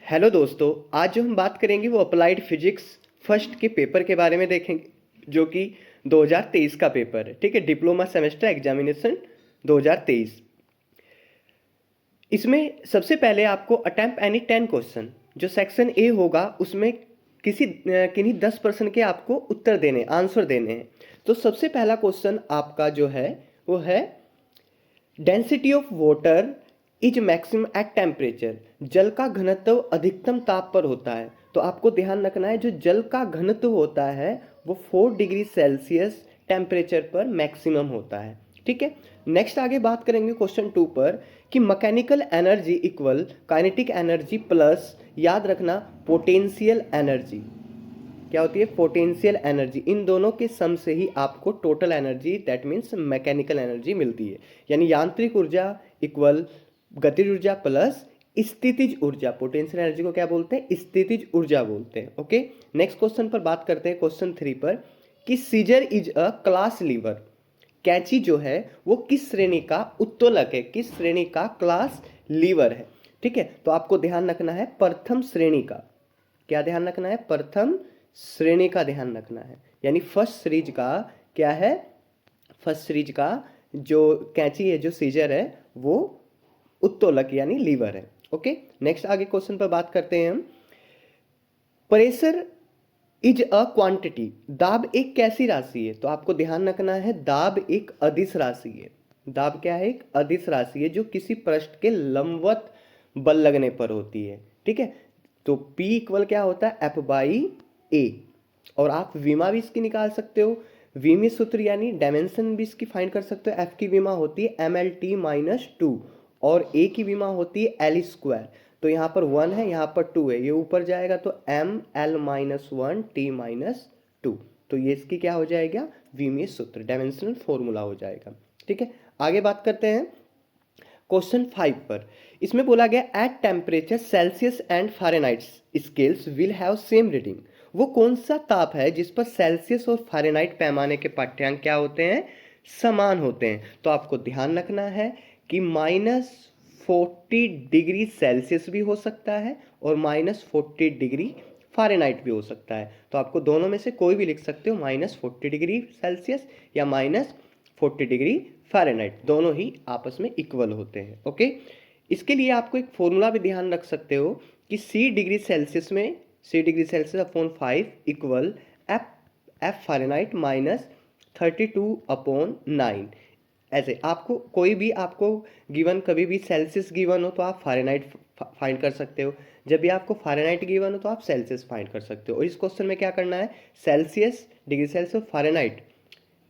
Hello दोस्तों, आज जो हम बात करेंगे वो अप्लाइड फिजिक्स फर्स्ट के पेपर के बारे में देखेंगे, जो कि 2023 का पेपर है। ठीक है, डिप्लोमा सेमेस्टर एग्जामिनेशन 2023। इसमें सबसे पहले आपको अटेम्प्ट एनी 10 क्वेश्चन, जो सेक्शन ए होगा उसमें किन्हीं 10% के आपको उत्तर देने, आंसर देने हैं। तो सबसे पहला क्वेश्चन आपका जो है वो है density of water is maximum at temperature. जल का घनत्व अधिकतम ताप पर होता है। तो आपको ध्यान रखना है, जो जल का घनत्व होता है वो 4 डिग्री सेल्सियस टेम्परेचर पर मैक्सिमम होता है। ठीक है, नेक्स्ट आगे बात करेंगे क्वेश्चन 2 पर कि mechanical energy equal kinetic energy plus, याद रखना, पोटेंशियल एनर्जी। क्या होती है? Potential energy. इन दोनों के सम से ही आपको total energy, that means mechanical energy मिलती है। यानी यांत्रिक ऊर्जा इक्वल गतिज ऊर्जा प्लस स्थितिज ऊर्जा। पोटेंशियल एनर्जी को क्या बोलते हैं? स्थितिज ऊर्जा बोलते हैं। ओके, नेक्स्ट क्वेश्चन पर बात करते हैं, क्वेश्चन 3 पर कि scissor is a class lever. कैंची जो है वो किस श्रेणी का उत्तोलक है, किस श्रेणी का क्लास लीवर है। ठीक है, तो आपको ध्यान रखना है प्रथम श्रेणी का। क्या ध्यान रखना है? प्रथम श्रेणी का ध्यान रखना है। यानी फर्स्ट सीरीज का क्या है? फर्स्ट सीरीज का जो कैंची है, जो सीजर है, वो उत्तोलक यानी लीवर है। ओके, नेक्स्ट आगे क्वेश्चन पर बात करते हैं हम। Pressure is a quantity. दाब एक कैसी राशि है? तो आपको ध्यान रखना है, दाब एक अदिश राशि है। दाब क्या है? एक अदिश राशि है जो किसी पृष्ठ के लंबवत बल लगने पर होती है। ठीक है, तो P इक्वल क्या होता है? F by A। और आप विमा भी इसकी निकाल सकते हो। विमी सूत्र यानी डायमेंशन भी इसकी फाइंड कर सकते हो। F की विमा होती है MLT माइनस 2 और A की विमा होती है L स्क्वायर। तो यहाँ पर 1 है, यहाँ पर 2 है, ये ऊपर जाएगा तो ML माइनस 1 T माइनस 2। तो ये इसकी क्या हो जाएगा? विमीय सूत्र, डायमेंशनल फॉर्मूला हो जाएगा। ठीक है, आगे बात करते हैं क्वेश्चन 5 पर। इसमें बोला गया at temperature Celsius and Fahrenheit scales will have same reading. वो कौन सा ताप है जिस पर सेल्सियस और फ़ारेनहाइट पैमाने के पाठ्यांक क्या होते हैं? समान होते हैं। तो आपको ध्यान रखना है कि -40 डिग्री सेल्सियस भी हो सकता है और -40 डिग्री फ़ारेनहाइट भी हो सकता है। तो आपको दोनों में से कोई भी लिख सकते हो, -40 डिग्री सेल्सियस या -40 डिग्री फ़ारेनहाइट, दोनों ही आपस में इक्वल होते हैं। ओके, इसके लिए आपको एक फॉर्मूला भी ध्यान रख सकते हो कि C डिग्री सेल्सियस में C degree Celsius upon 5 equal F Fahrenheit minus 32/9। ऐसे आपको कोई भी आपको गिवन, कभी भी सेल्सियस गिवन हो तो आप फ़ारेनहाइट फाइंड कर सकते हो। जब भी आपको फ़ारेनहाइट गिवन हो तो आप सेल्सियस फाइंड कर सकते हो। और इस क्वेश्चन में क्या करना है? सेल्सियस, डिग्री सेल्सियस, फ़ारेनहाइट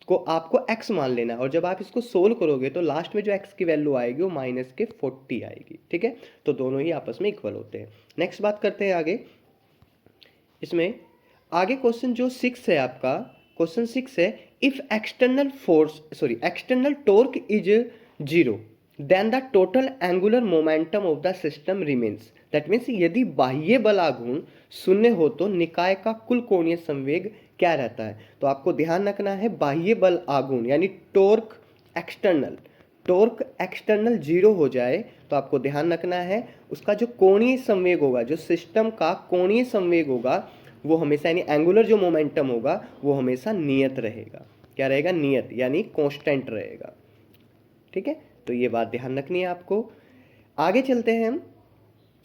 को आपको x मान लेना है। और जब आप इसको सोल्व करोगे तो लास्ट में जो x की वैल्यू आएगी वो -40 आएगी। ठीक है, तो दोनों ही आपस में इक्वल होते हैं। नेक्स्ट बात करते हैं आगे। इसमें आगे क्वेश्चन जो 6 है आपका, क्वेश्चन 6 है if external torque is 0 then the total angular momentum of the system remains. That means यदि बाह्य बल आघूर्ण शून्य हो तो निकाय का कुल कोणीय संवेग क्या रहता है? तो आपको ध्यान रखना है, बाह्य बल आघूर्ण यानी टॉर्क एक्सटर्नल 0 हो जाए तो आपको ध्यान रखना है उसका जो कोणीय संवेग होगा, जो सिस्टम का कोणीय संवेग होगा, वो हमेशा, यानी एंगुलर जो मोमेंटम होगा वो हमेशा नियत रहेगा। क्या रहेगा? नियत, यानी कांस्टेंट रहेगा। ठीक है, तो ये बात ध्यान रखनी है आपको। आगे चलते हैं हम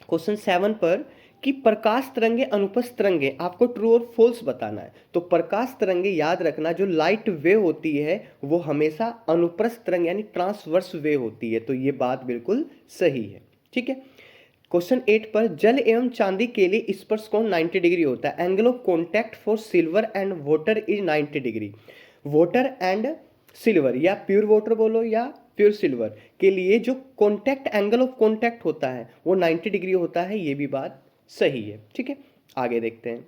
क्वेश्चन 7 पर कि प्रकाश तरंगे अनुप्रस्थ तरंगे, आपको ट्रू और फॉल्स बताना है। तो प्रकाश तरंगे याद रखना, जो लाइट वेव होती है वो हमेशा अनुप्रस्थ तरंग यानी ट्रांसवर्स वेव होती है। तो ये बात बिल्कुल सही है। ठीक है, क्वेश्चन 8 पर जल एवं चांदी के लिए स्पर्श कोण 90 डिग्री होता है। Angle of contact for silver and water is 90 degree. Water and silver, या प्योर वाटर बोलो या प्योर सिल्वर, के लिए जो कॉन्टैक्ट, एंगल ऑफ कॉन्टैक्ट होता है वो 90 डिग्री होता है। ये भी बात सही है। ठीक है, आगे देखते हैं।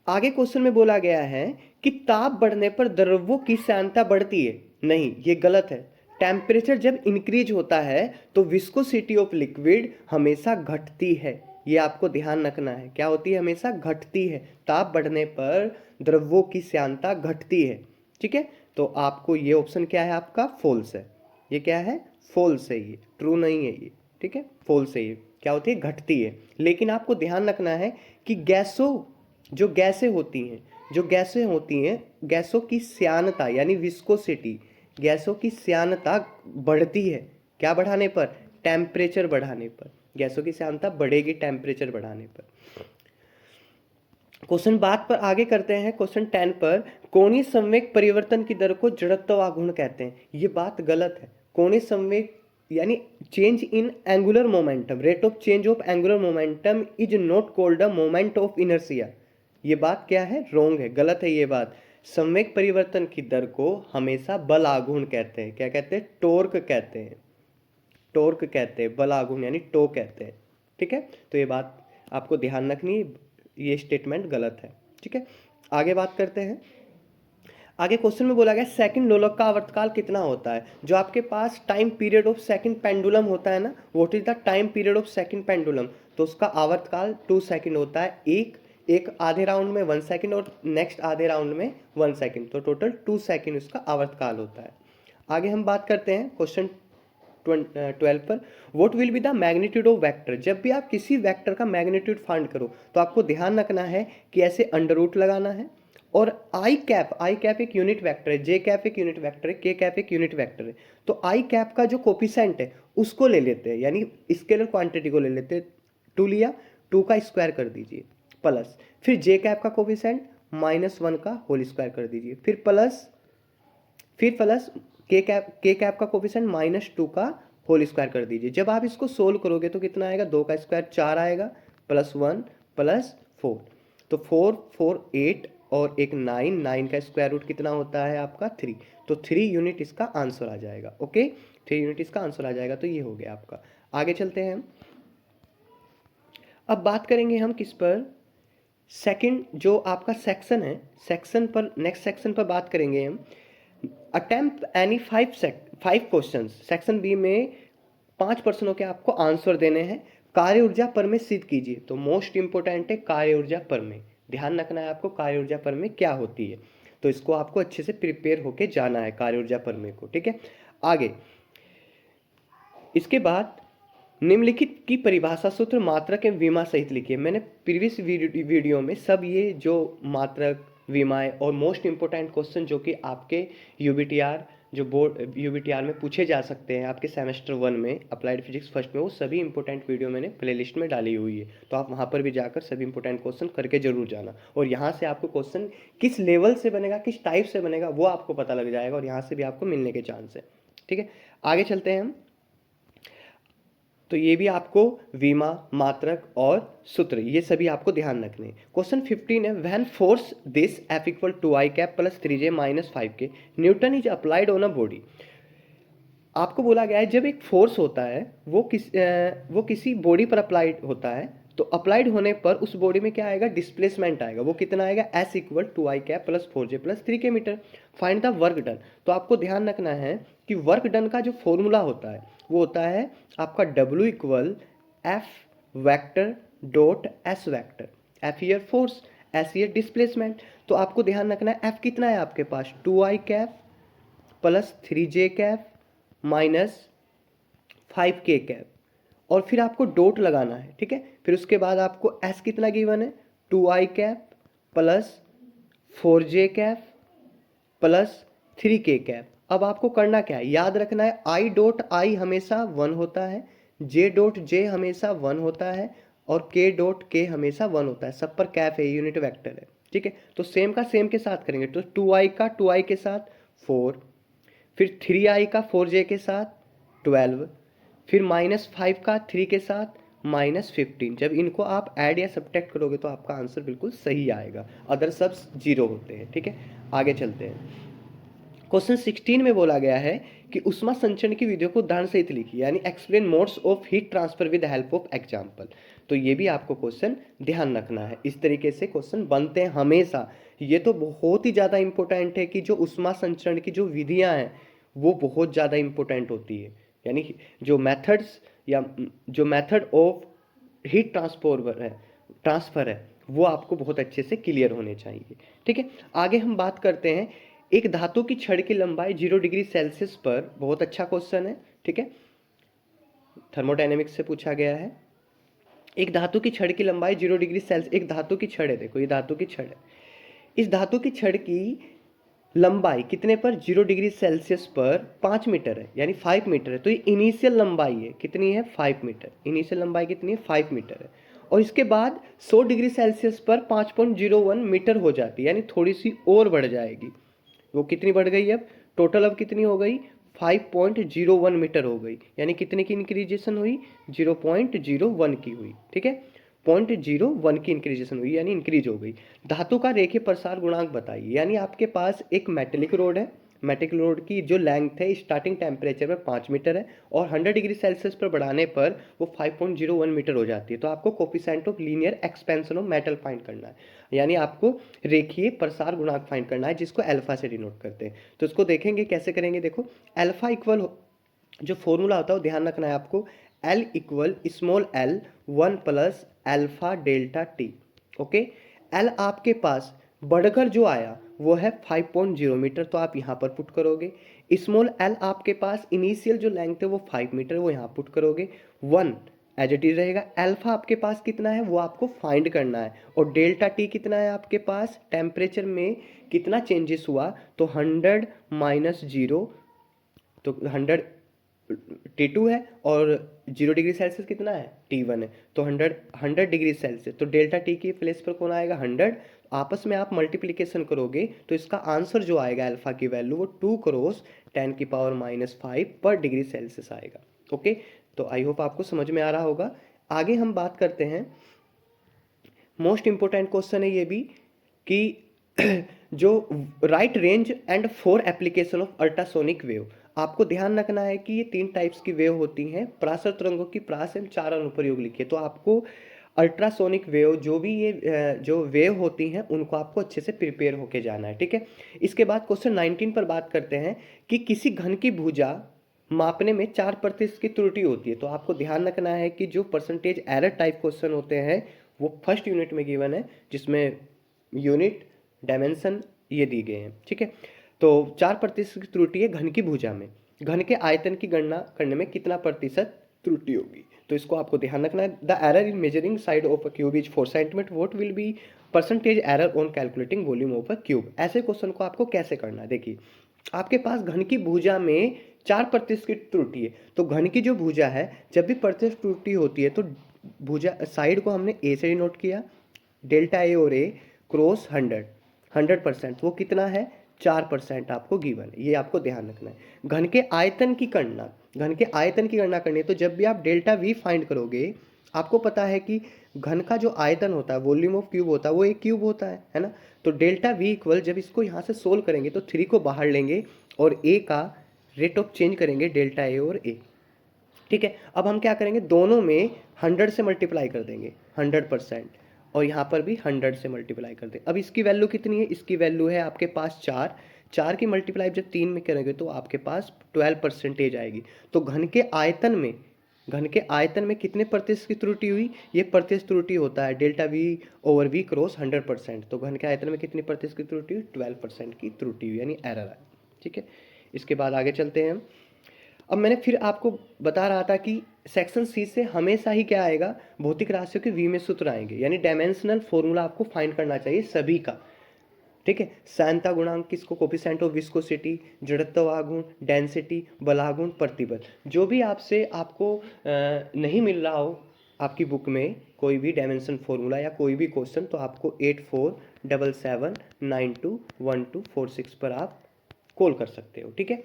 आगे क्वेश्चन में बोला गया है कि ताप बढ़ने पर द्रव्यों की श्यानता बढ़ती है। नहीं, ये गलत है। टेम्परेचर जब इंक्रीज होता है तो विस्कोसिटी ऑफ लिक्विड हमेशा घटती है। ये आपको ध्यान रखना है, क्या होती है? हमेशा घटती है। ताप बढ़ने पर द्रव्यों की श्यानता घटती है। ठीक है, तो आपको ये ऑप्शन क्या है? आपका फॉल्स है। ये क्या है, फॉल्स है, ये ट्रू नहीं है ये, ठीक है, फॉल्स है ये, क्या होती है, घटती है। लेकिन आपको ध्यान रखना है कि जो गैसें होती हैं, गैसों की श्यानता यानी विस्कोसिटी, गैसों की श्यानता बढ़ती है, क्या बढ़ाने पर, टेम्परेचर बढ़ाने पर। गैसों की श्यानता बढ़ेगी टेम्परेचर बढ़ाने पर। क्वेश्चन बात पर आगे करते हैं, क्वेश्चन 10 पर, कोणीय संवेग परिवर्तन की दर को जड़त्व आघूर्ण कहते हैं। ये बात गलत है। कोणीय संवेग यानी change in angular momentum, rate of change of angular momentum is not called a moment of inertia. ये बात क्या है, रॉन्ग है, गलत है ये बात। संवेग परिवर्तन की दर को हमेशा बल आघूर्ण कहते हैं। क्या कहते हैं, टॉर्क कहते हैं, टॉर्क कहते हैं, बल आघूर्ण यानी टो कहते हैं, ठीक है। तो ये बात आपको ध्यान रखनी है, ये स्टेटमेंट गलत है, ठीक है। आगे बात करते हैं। आगे क्वेश्चन में बोला गया सेकंड दोलक का आवर्तकाल कितना होता है। जो आपके पास time period of second pendulum होता है ना, what is the time period of second pendulum, तो उसका आवर्तकाल 2 सेकंड होता है। एक आधे राउंड में 1 सेकंड और नेक्स्ट आधे राउंड में 1 सेकंड, तो टोटल 2 सेकंड उसका आवर्तकाल होता है। आगे हम बात करते हैं क्वेश्चन 12 पर, what will be the magnitude of vector. जब भी आप किसी वेक्टर का मैग्नीट्यूड फाइंड करो तो आपको ध्यान रखना है कि ऐसे अंडर रूट लगाना है, और आई कैप एक यूनिट वेक्टर है, जे कैप एक यूनिट वेक्टर है, के कैप एक यूनिट वेक्टर है। तो आई कैप का जो कोफिशिएंट है उसको ले लेते हैं, यानी स्केलर क्वांटिटी को ले लेते हैं, 2 लिया, 2 का स्क्वायर कर दीजिए, प्लस फिर जे कैप का कोफिशिएंट -1 का होल स्क्वायर कर दीजिए, फिर प्लस के कैप का कोफिशिएंट -2 का होल स्क्वायर कर दीजिए। जब आप इसको सोल्व करोगे तो कितना आएगा, 2 का स्क्वायर 4 आएगा, +1 +4, तो 4 4 8 और एक 9 का स्क्वायर रूट कितना होता है आपका 3, तो 3 यूनिट इसका आंसर आ जाएगा। ओके, 3 यूनिट इसका आंसर आ जाएगा। तो ये हो गया आपका। आगे चलते हैं हम। अब बात करेंगे हम किस पर, सेकंड जो आपका सेक्शन है, सेक्शन पर, नेक्स्ट सेक्शन पर बात करेंगे हम। Attempt any 5 question, section B में 5 प्रश्नों के आपको आंसर देने हैं। कार्य ऊर्जा प्रमेय सिद्ध कीजिए। तो मोस्ट इंपोर्टेंट है कार्य ऊर्जा प्रमेय, ध्यान रखना है आपको कार्य ऊर्जा प्रमेय क्या होती है, तो इसको आपको अच्छे से प्रिपेयर होके जाना है कार्य ऊर्जा प्रमेय को, ठीक है। आगे इसके बाद निम्नलिखित की परिभाषा सूत्र मात्रक एवं विमा सहित लिखिए। मैंने प्रीवियस वीडियो में सब ये जो मात्रक, विमाएं और मोस्ट इंपोर्टेंट क्वेश्चन जो कि आपके यूबीटीआर जो बोर्ड यूबीटीआर में पूछे जा सकते हैं आपके सेमेस्टर 1 में अप्लाइड फिजिक्स फर्स्ट में, वो सभी इंपॉर्टेंट वीडियो मैंने प्लेलिस्ट में डाली हुई है, तो आप वहाँ पर भी जाकर सभी इंपॉर्टेंट क्वेश्चन करके जरूर जाना। और यहाँ से आपको क्वेश्चन किस लेवल से बनेगा, किस टाइप से बनेगा, वो आपको पता लग जाएगा, और यहाँ से भी आपको मिलने के चांस है, ठीक है। आगे चलते हैं हम। तो ये भी आपको विमा, मात्रक और सूत्र, ये सभी आपको ध्यान रखने हैं। क्वेश्चन 15 है, when force this F equal to I cap plus 3J minus 5K newton is applied on a body. आपको बोला गया है जब एक फोर्स होता है वो किसी बॉडी पर अप्लाइड होता है, तो अप्लाइड होने पर उस बॉडी में क्या आएगा, डिस्प्लेसमेंट आएगा। वो कितना आएगा, S equal to I cap plus 4J plus 3K metre. Find the work done. तो आपको ध्यान रखना है कि वर्क डन का जो फॉर्मूला होता है वो होता है आपका W equal F vector dot S vector. F year force, S year displacement. तो आपको ध्यान रखना है F कितना है आपके पास, 2i cap plus 3J cap minus 5K cap, और फिर आपको डॉट लगाना है, ठीक है। फिर उसके बाद आपको S कितना गिवन है, 2i cap plus 4J cap plus 3K cap. अब आपको करना क्या है, याद रखना है I डॉट I हमेशा 1 होता है, J डॉट J हमेशा 1 होता है, और K डॉट K हमेशा 1 होता है। सब पर कैप है, यूनिट वेक्टर है, ठीक है। तो सेम का सेम के साथ करेंगे, तो 2i का 2i के साथ 4, फिर 3i का 4J के साथ 12, फिर -5 का 3 के साथ -15। जब इनको आप ऐड या सब्ट्रैक्ट करोगे तो आपका आंसर बिल्कुल सही आएगा, अदर सब 0 होते हैं, ठीक है। आगे चलते हैं। क्वेश्चन 16 में बोला गया है कि उष्मा संचरण की विधियों को उदाहरण सहित लिखिए, यानी explain modes of heat transfer with help of example. तो ये भी आपको क्वेश्चन ध्यान रखना है, इस तरीके से क्वेश्चन बनते हैं हमेशा। ये तो बहुत ही ज़्यादा इंपॉर्टेंट है कि जो उष्मा संचरण की जो विधियाँ हैं वो बहुत ज़्यादा इंपॉर्टेंट होती है, यानी जो मेथड्स या जो मेथड ऑफ हीट ट्रांसफर है वो आपको बहुत अच्छे से क्लियर होने चाहिए, ठीक है। आगे हम बात करते हैं एक धातु की छड़ की लंबाई 0 डिग्री सेल्सियस पर, बहुत अच्छा क्वेश्चन है, ठीक है, थर्मोडायनेमिक्स से पूछा गया है। एक धातु की छड़ की लंबाई 0 डिग्री सेल्सियस, एक धातु की छड़ है, देखो ये धातु की छड़ है, इस धातु की छड़ की लंबाई कितने पर, 0 डिग्री सेल्सियस पर 5 मीटर है, यानी 5 मीटर है। तो ये इनिशियल लंबाई है, कितनी है, 5 मीटर। इनिशियल लंबाई कितनी है, 5 मीटर है। और इसके बाद 100 डिग्री सेल्सियस पर 5.01 मीटर हो जाती है, यानी थोड़ी सी और बढ़ जाएगी। वो कितनी बढ़ गई अब, टोटल अब कितनी हो गई, 5.01 मीटर हो गई, यानी कितने की इंक्रीजेशन हुई, 0.01 की हुई, ठीक है, 0.01 की इंक्रीजेशन हुई, यानी इंक्रीज हो गई। धातु का रेखीय प्रसार गुणांक बताइए, यानी आपके पास एक मेटेलिक रोड है, मेटेलिक रोड की जो लेंथ है स्टार्टिंग टेम्परेचर में 5 मीटर है, और 100 डिग्री सेल्सियस पर बढ़ाने पर वो 5.01 मीटर हो जाती है। तो आपको coefficient of linear expansion of metal find करना है, यानी आपको रेखीय प्रसार गुणांक फाइंड करना है, जिसको अल्फा से डिनोट करते हैं। तो इसको देखेंगे कैसे करेंगे, देखो अल्फा इक्वल जो फॉर्मूला होता है वो ध्यान रखना है आपको, L equal small l 1 plus alpha delta T. Okay, L आपके पास बढ़कर जो आया वो है 5.0 मीटर, तो आप यहाँ पर पुट करोगे। स्मॉल l आपके पास इनिशियल जो लेंथ है वो 5 मीटर, वो यहाँ पुट करोगे। 1 एज इट इज रहेगा। अल्फा आपके पास कितना है वो आपको फाइंड करना है, और डेल्टा टी कितना है आपके पास, टेम्परेचर में कितना चेंजेस हुआ, तो 100 माइनस 0, तो 100 T2 है, और 0 डिग्री सेल्सियस कितना है, T1 है, तो 100 डिग्री सेल्सियस, तो डेल्टा टी की प्लेस पर कौन आएगा, 100। आपस में आप मल्टीप्लिकेशन करोगे तो इसका आंसर जो आएगा अल्फा की वैल्यू वो 2 क्रॉस 10⁻⁵ पर डिग्री सेल्सियस आएगा। ओके, तो आई होप आपको समझ में आ रहा होगा। आगे हम बात करते हैं, मोस्ट इंपोर्टेंट क्वेश्चन है ये भी, कि जो right range and for application of ultrasonic wave, आपको ध्यान रखना है कि ये 3 टाइप्स की वेव होती हैं। परासर तरंगों की प्रास एवं 4 अनुप्रयोग लिखिए, तो आपको अल्ट्रासोनिक वेव जो भी ये जो वेव होती हैं उनको आपको अच्छे से प्रिपेयर होके जाना है, ठीक है। इसके बाद क्वेश्चन 19 पर बात करते हैं कि किसी घन की भुजा मापने में 4% की त्रुटि होती है, तो आपको ध्यान रखना है कि जो परसेंटेज एरर टाइप क्वेश्चन होते हैं वो फर्स्ट यूनिट में गिवन है, जिसमें यूनिट डायमेंशन ये दिए गए हैं, ठीक है। तो 4% की त्रुटि है घन की भुजा में, घन के आयतन की गणना करने में कितना प्रतिशत त्रुटि होगी, तो इसको आपको ध्यान रखना है। The error in measuring side of a cube is 4 centimetre, what will be percentage error on calculating volume of a cube. ऐसे क्वेश्चन को आपको कैसे करना है, देखिए आपके पास घन की भुजा में 4% की त्रुटि है, तो घन की जो भुजा है जब भी प्रतिशत त्रुटि होती है तो भुजा साइड को हमने ए से डिनोट किया, डेल्टा ए और ए क्रॉस 100% वो कितना है, 4% आपको गिवन है, ये आपको ध्यान रखना है। घन के आयतन की गणना, घन के आयतन की गणना करनी है, तो जब भी आप डेल्टा वी फाइंड करोगे, आपको पता है कि घन का जो आयतन होता है, वॉल्यूम ऑफ क्यूब होता है, वो एक क्यूब होता है ना। तो डेल्टा वी इक्वल, जब इसको यहाँ से सोल्व करेंगे तो 3 को बाहर लेंगे और ए का रेट ऑफ चेंज करेंगे, डेल्टा ए और ए, ठीक है। अब हम क्या करेंगे, दोनों में 100 से मल्टीप्लाई कर देंगे 100%, और यहाँ पर भी 100 से मल्टीप्लाई कर दें। अब इसकी वैल्यू कितनी है, इसकी वैल्यू है आपके पास 4, 4 की मल्टीप्लाई जब 3 में करेंगे तो आपके पास 12% आएगी। तो घन के आयतन में, घन के आयतन में कितने प्रतिशत की त्रुटि हुई, ये प्रतिशत त्रुटि होता है delta V over V cross 100%, तो घन के आयतन में कितनी प्रतिशत की त्रुटि हुई, 12% की त्रुटि हुई, यानी एरर है, ठीक है। इसके बाद आगे चलते हैं हम। अब मैंने फिर आपको बता रहा था कि सेक्शन सी से हमेशा ही क्या आएगा, भौतिक राशियों के वी में सूत्र आएंगे, यानी डायमेंशनल फॉर्मूला आपको फाइंड करना चाहिए सभी का, ठीक है। सांद्रता गुणांक किसको, कोफिशिएंट ऑफ विस्कोसिटी, जड़त्व आघूर्ण, डेंसिटी, बलागुण, प्रतिबल, जो भी आपसे आपको नहीं मिल रहा हो आपकी बुक में कोई भी डायमेंशन फॉर्मूला या कोई भी क्वेश्चन, तो आपको 8477921246 पर आप कॉल कर सकते हो, ठीक है।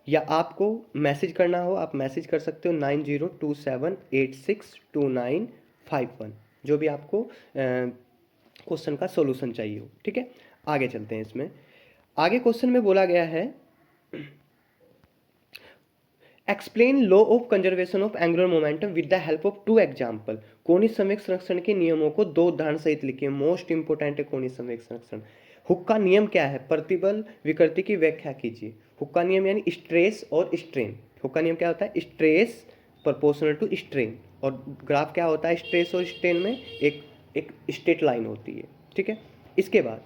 या आपको मैसेज करना हो, आप मैसेज कर सकते हो 9027862951, जो भी आपको क्वेश्चन का सॉल्यूशन चाहिए हो, ठीक है। आगे चलते हैं इसमें। आगे क्वेश्चन में बोला गया है, explain law of conservation of angular momentum with the help of 2 example. कोणीय संवेग संरक्षण के नियमों को 2 उदाहरण सहित लिखिए। मोस्ट इंपोर्टेंट है कोणीय संवेग संरक्षण। हुक का नियम क्या है, प्रतिबल विकृति की व्याख्या कीजिए। हुक का नियम यानी स्ट्रेस और स्ट्रेन। हुक का नियम क्या होता है, स्ट्रेस प्रोपोर्शनल टू स्ट्रेन, और ग्राफ क्या होता है स्ट्रेस और स्ट्रेन में, एक स्ट्रेट लाइन होती है, ठीक है। इसके बाद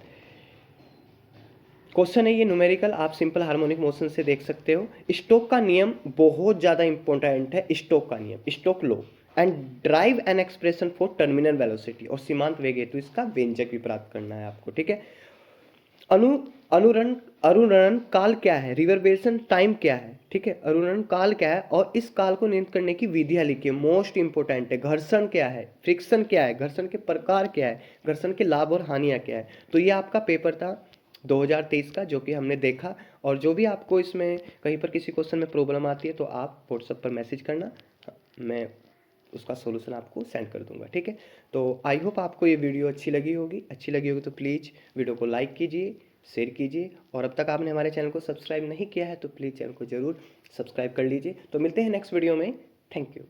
क्वेश्चन है ये न्यूमेरिकल, आप सिंपल हार्मोनिक मोशन से देख सकते हो। स्टोक का नियम बहुत ज़्यादा इंपॉर्टेंट है, स्टोक का नियम, Stoke law, and derive an expression for terminal velocity, और सीमांत वेग हेतु इसका व्यंजक भी प्राप्त करना है आपको, ठीक है। अनु अनुरण अनुरणन काल क्या है, रिवर्बेशन टाइम क्या है, ठीक है। अनुरणन काल क्या है और इस काल को नियंत्रित करने की विधियां लिखिए, मोस्ट इंपोर्टेंट है। घर्षण क्या है, फ्रिक्शन क्या है, घर्षण के प्रकार क्या है, घर्षण के लाभ और हानियां क्या है। तो ये आपका पेपर था 2023 का, जो कि हमने देखा। और जो भी आपको इसमें कहीं पर किसी क्वेश्चन में प्रॉब्लम आती है तो आप व्हाट्सएप पर मैसेज करना, मैं उसका सॉल्यूशन आपको सेंड कर दूंगा, ठीक है। तो आई होप आपको ये वीडियो अच्छी लगी होगी तो प्लीज़ वीडियो को लाइक कीजिए, शेयर कीजिए, और अब तक आपने हमारे चैनल को सब्सक्राइब नहीं किया है तो प्लीज़ चैनल को ज़रूर सब्सक्राइब कर लीजिए। तो मिलते हैं नेक्स्ट वीडियो में। Thank you.